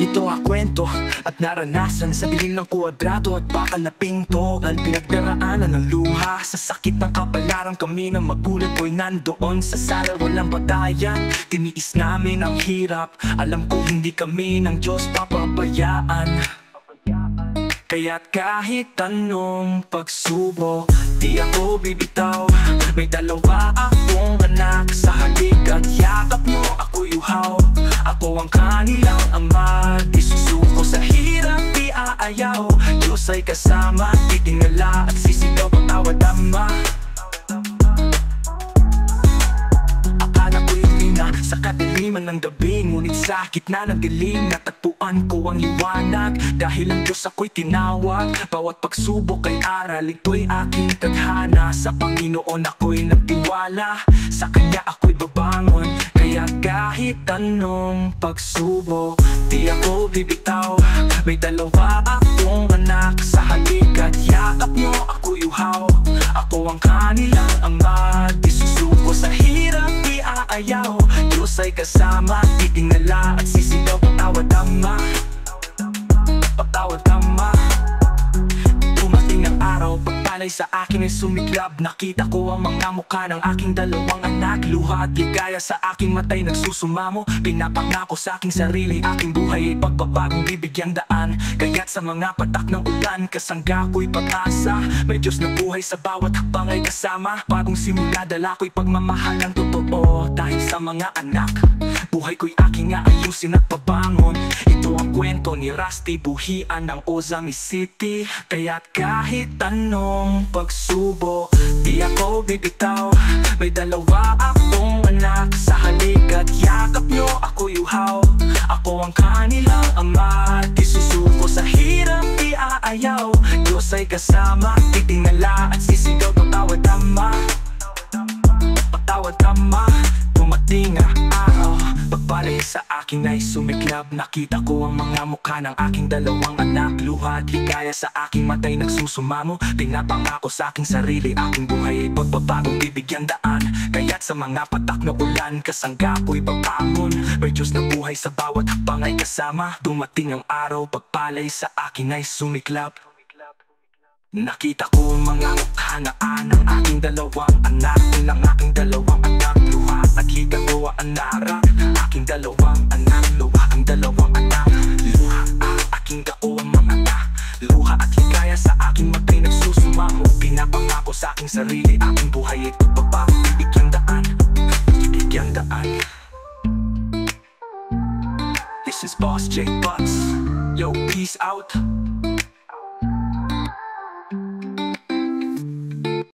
Ito ang kwento at naranasan sa piling ng kwadrado at bakal na pinto. Ang pinagdaraanan ng luha sa sakit ng kapalaran. Kami ng magulang ko'y nandoon sa sala, walang batayan. Tiniis namin ang hirap, alam ko hindi kami ng Diyos papabayaan. Kaya't kahit anong pagsubok, di ako bibitaw. May dalawa akong anak, sa halik at yakap mo ako'y uhaw. Ako ang kanilang ama, di susuko sa hirap, di aayaw. Diyos ay kasama, titingala at sisigaw pagtawad ama. Akala ko'y mina sa kadiliman ng gabi, ngunit sa gitna ng dilim natagpuan ko ang liwanag. Dahil ang Diyos ako'y tinawag, bawat pagsubok ay aral, ito'y aking tadhana. Sa Panginoon ako'y nagtiwala, sa Kanya ako'y babangon. Kaya kahit anong pagsubok, di ako bibitaw. May dalawa akong anak, sa halik at yakap mo ako'y uhaw. Ako ang kanilang ama, di susuko sa hirap, di aayaw. Diyos ay kasama, titingala at sisigaw pagtawad ama. Pagtawad ama. Dumating ang araw, pagpalay sa akin ay sumiklab. Nakita ko ang mga mukha ng aking dalawang anak. Luha at ligaya sa aking matay nagsusumamo. Pinapangako sa aking sarili, aking buhay ay pagbabagong bibigyang daan. Kaya't sa mga patak ng ulan, kasangga ko'y pag-asa. May Diyos na buhay sa bawat hakbang ay kasama. Bagong simula, dala ko'y pagmamahal ng totoo. Dahil sa mga anak, buhay ko'y aking aayusin at pabangon. Ito ang kwento ni Rusty, buhian ng Ozami City. Kaya't kahit anong pagsubok, di ako bibitaw. May dalawa akong anak, sa halik at yakap nyo ako'y uhaw. Ako ang kanilang ama, di susuko sa hirap, di aayaw. Diyos ay kasama, titingala at sisigaw pagtawad ama. Pagtawad ama. Dumating ang araw, pagpalay sa akin ay sumiklab. Nakita ko ang mga mukha ng aking dalawang anak. Luha at ligaya sa aking matay nagsusumamo. Pinapangako sa aking sarili, aking buhay ay pagbabagong bibigyang daan. Kaya't sa mga patak na ulan, kasangga ko'y babangon. May Diyos na buhay sa bawat hakbang ay kasama. Dumating ang araw, pagpalay sa akin ay sumiklab. Nakita ko ang mga mukha na ng aking dalawang anak. Ng aking dalawang anak, luha at ligaw ang narang. Aking dalawang anak, luha ang dalawang anak. Luha at aking gao ang mga anak. Luha at ligaya sa aking matay nagsusumamo. Pinapangako sa aking sarili, aking buhay ay pagbabago. Bibigyang daan, bibigyang daan. This is Boss J Butts. Yo, peace out.